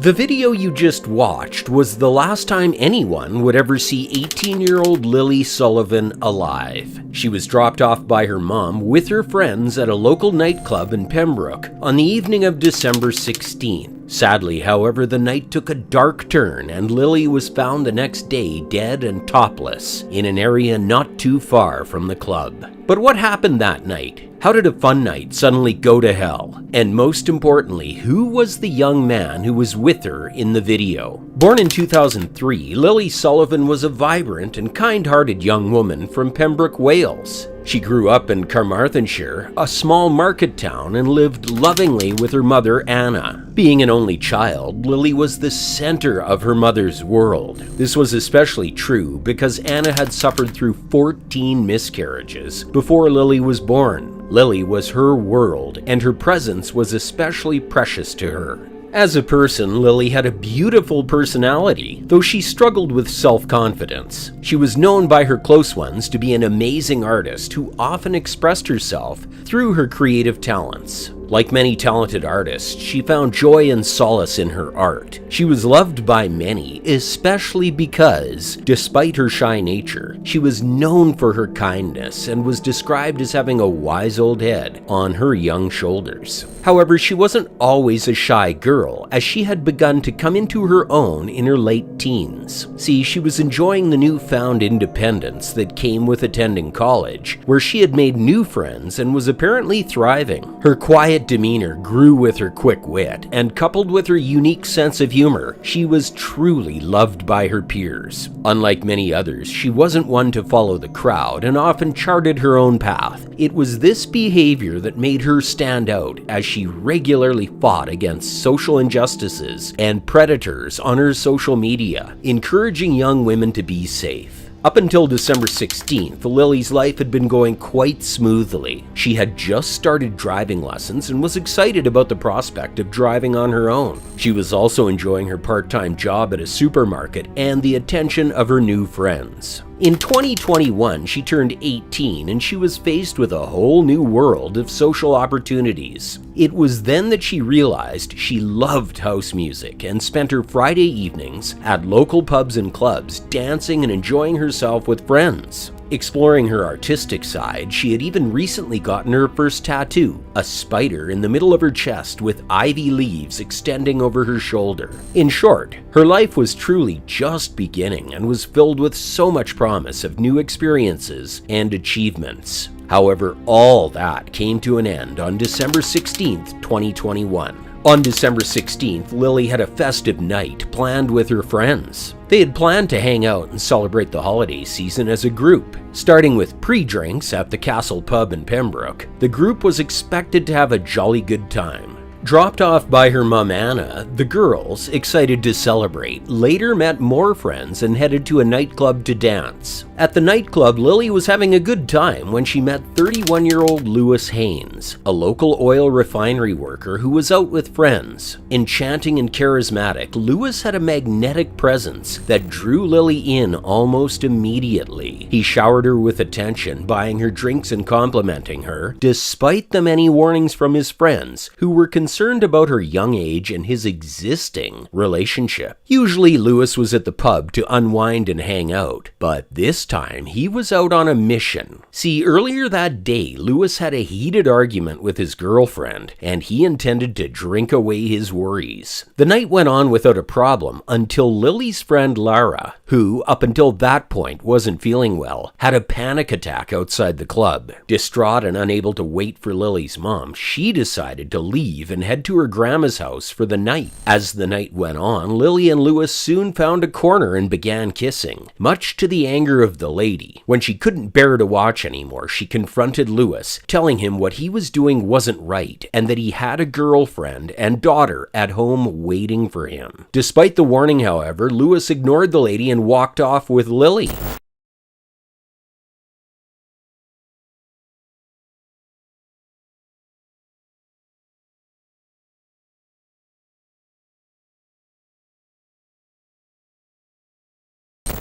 The video you just watched was the last time anyone would ever see 18-year-old Lily Sullivan alive. She was dropped off by her mom with her friends at a local nightclub in Pembroke on the evening of December 16th. Sadly, however, the night took a dark turn and Lily was found the next day dead and topless in an area not too far from the club. But what happened that night? How did a fun night suddenly go to hell? And most importantly, who was the young man who was with her in the video? Born in 2003, Lily Sullivan was a vibrant and kind-hearted young woman from Pembroke, Wales. She grew up in Carmarthenshire, a small market town, and lived lovingly with her mother, Anna. Being an only child, Lily was the center of her mother's world. This was especially true because Anna had suffered through 14 miscarriages before Lily was born. Lily was her world, and her presence was especially precious to her. As a person, Lily had a beautiful personality, though she struggled with self-confidence. She was known by her close ones to be an amazing artist who often expressed herself through her creative talents. Like many talented artists, she found joy and solace in her art. She was loved by many, especially because, despite her shy nature, she was known for her kindness and was described as having a wise old head on her young shoulders. However, she wasn't always a shy girl, as she had begun to come into her own in her late teens. See, she was enjoying the newfound independence that came with attending college, where she had made new friends and was apparently thriving. Her quiet demeanor grew with her quick wit, and coupled with her unique sense of humor, she was truly loved by her peers. Unlike many others, she wasn't one to follow the crowd and often charted her own path. It was this behavior that made her stand out, as she regularly fought against social injustices and predators on her social media, encouraging young women to be safe. Up until December 16th, Lily's life had been going quite smoothly. She had just started driving lessons and was excited about the prospect of driving on her own. She was also enjoying her part-time job at a supermarket and the attention of her new friends. In 2021, she turned 18 and she was faced with a whole new world of social opportunities. It was then that she realized she loved house music and spent her Friday evenings at local pubs and clubs dancing and enjoying herself with friends. Exploring her artistic side, she had even recently gotten her first tattoo, a spider in the middle of her chest with ivy leaves extending over her shoulder. In short, her life was truly just beginning and was filled with so much promise of new experiences and achievements. However, all that came to an end on December 16th, 2021. On December 16th, Lily had a festive night planned with her friends. They had planned to hang out and celebrate the holiday season as a group. Starting with pre-drinks at the Castle Pub in Pembroke, the group was expected to have a jolly good time. Dropped off by her mom Anna, the girls, excited to celebrate, later met more friends and headed to a nightclub to dance. At the nightclub, Lily was having a good time when she met 31-year-old Lewis Haynes, a local oil refinery worker who was out with friends. Enchanting and charismatic, Lewis had a magnetic presence that drew Lily in almost immediately. He showered her with attention, buying her drinks and complimenting her, despite the many warnings from his friends who were concerned about her young age and his existing relationship. Usually, Lewis was at the pub to unwind and hang out, but this time he was out on a mission. See, earlier that day, Lewis had a heated argument with his girlfriend, and he intended to drink away his worries. The night went on without a problem until Lily's friend Lara, who up until that point wasn't feeling well, had a panic attack outside the club. Distraught and unable to wait for Lily's mom, she decided to leave and head to her grandma's house for the night. As the night went on, Lily and Lewis soon found a corner and began kissing, much to the anger of the lady. When she couldn't bear to watch anymore, she confronted Lewis, telling him what he was doing wasn't right and that he had a girlfriend and daughter at home waiting for him. Despite the warning, however, Lewis ignored the lady and walked off with Lily.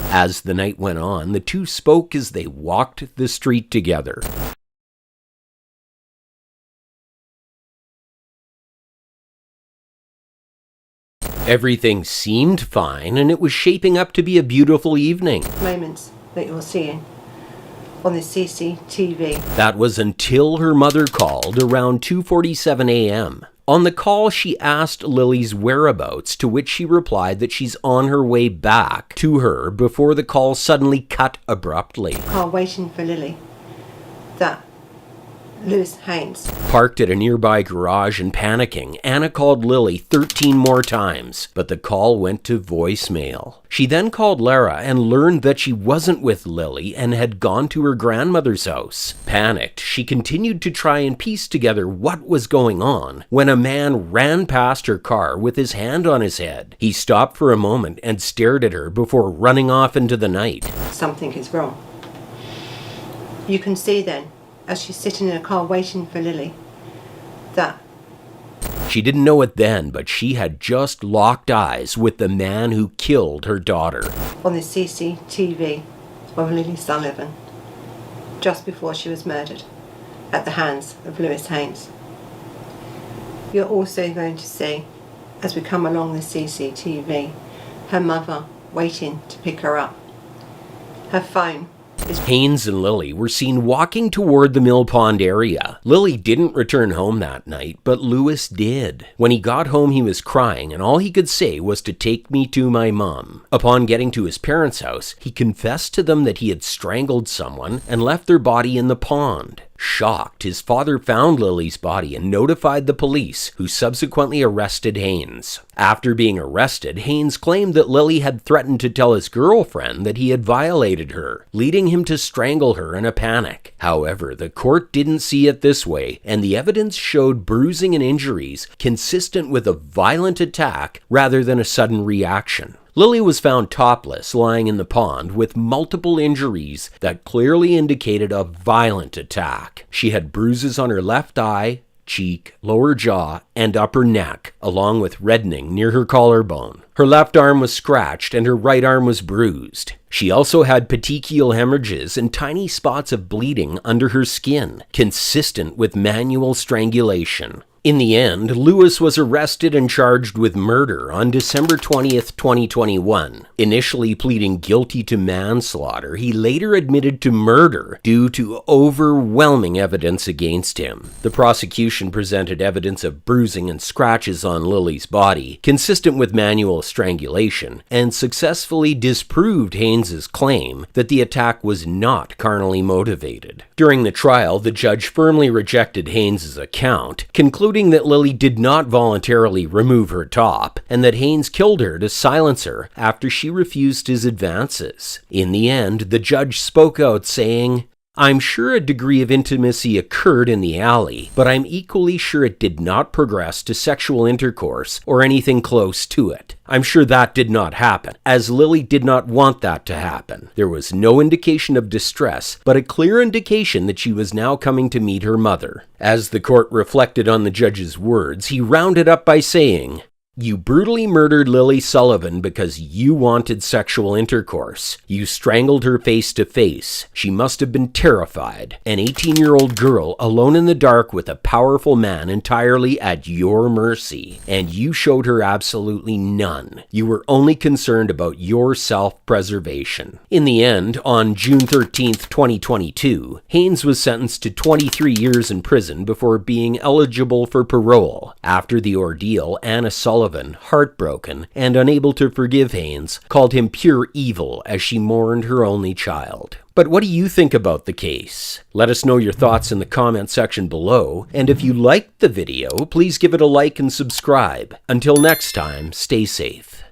As the night went on, the two spoke as they walked the street together. Everything seemed fine, and it was shaping up to be a beautiful evening. Moments that you're seeing on the CCTV. That was until her mother called around 2:47 a.m. On the call, she asked Lily's whereabouts, to which she replied that she's on her way back to her before the call suddenly cut abruptly. Car waiting for Lily. That Lewis Haynes. Parked at a nearby garage and panicking, Anna called Lily 13 more times, but the call went to voicemail. She then called Lara and learned that she wasn't with Lily and had gone to her grandmother's house. Panicked, she continued to try and piece together what was going on when a man ran past her car with his hand on his head. He stopped for a moment and stared at her before running off into the night. Something is wrong. You can see then, as she's sitting in a car waiting for Lily, that she didn't know it then, but she had just locked eyes with the man who killed her daughter. On the CCTV of Lily Sullivan, just before she was murdered at the hands of Lewis Haynes. You're also going to see, as we come along the CCTV, her mother waiting to pick her up. Her phone. Haynes and Lily were seen walking toward the Mill Pond area. Lily didn't return home that night, but Lewis did. When he got home, he was crying, and all he could say was to take me to my mom. Upon getting to his parents' house, he confessed to them that he had strangled someone and left their body in the pond. Shocked, his father found Lily's body and notified the police, who subsequently arrested Haynes. After being arrested, Haynes claimed that Lily had threatened to tell his girlfriend that he had violated her, leading him to strangle her in a panic. However, the court didn't see it this way, and the evidence showed bruising and injuries consistent with a violent attack rather than a sudden reaction. Lily was found topless, lying in the pond with multiple injuries that clearly indicated a violent attack. She had bruises on her left eye, cheek, lower jaw, and upper neck, along with reddening near her collarbone. Her left arm was scratched and her right arm was bruised. She also had petechial hemorrhages and tiny spots of bleeding under her skin, consistent with manual strangulation. In the end, Lewis was arrested and charged with murder on December 20th, 2021. Initially pleading guilty to manslaughter, he later admitted to murder due to overwhelming evidence against him. The prosecution presented evidence of bruising and scratches on Lily's body, consistent with manual strangulation, and successfully disproved Haynes's claim that the attack was not carnally motivated. During the trial, the judge firmly rejected Haynes's account, concluding that Lily did not voluntarily remove her top, and that Haynes killed her to silence her after she refused his advances. In the end, the judge spoke out saying, "I'm sure a degree of intimacy occurred in the alley, but I'm equally sure it did not progress to sexual intercourse or anything close to it. I'm sure that did not happen, as Lily did not want that to happen. There was no indication of distress, but a clear indication that she was now coming to meet her mother." As the court reflected on the judge's words, he rounded up by saying, "You brutally murdered Lily Sullivan because you wanted sexual intercourse. You strangled her face to face. She must have been terrified. An 18-year-old girl alone in the dark with a powerful man entirely at your mercy. And you showed her absolutely none. You were only concerned about your self-preservation." In the end, on June 13th, 2022, Haynes was sentenced to 23 years in prison before being eligible for parole. After the ordeal, Anna Sullivan, heartbroken and unable to forgive Haynes, called him pure evil as she mourned her only child. But what do you think about the case? Let us know your thoughts in the comment section below, and if you liked the video, please give it a like and subscribe. Until next time, stay safe.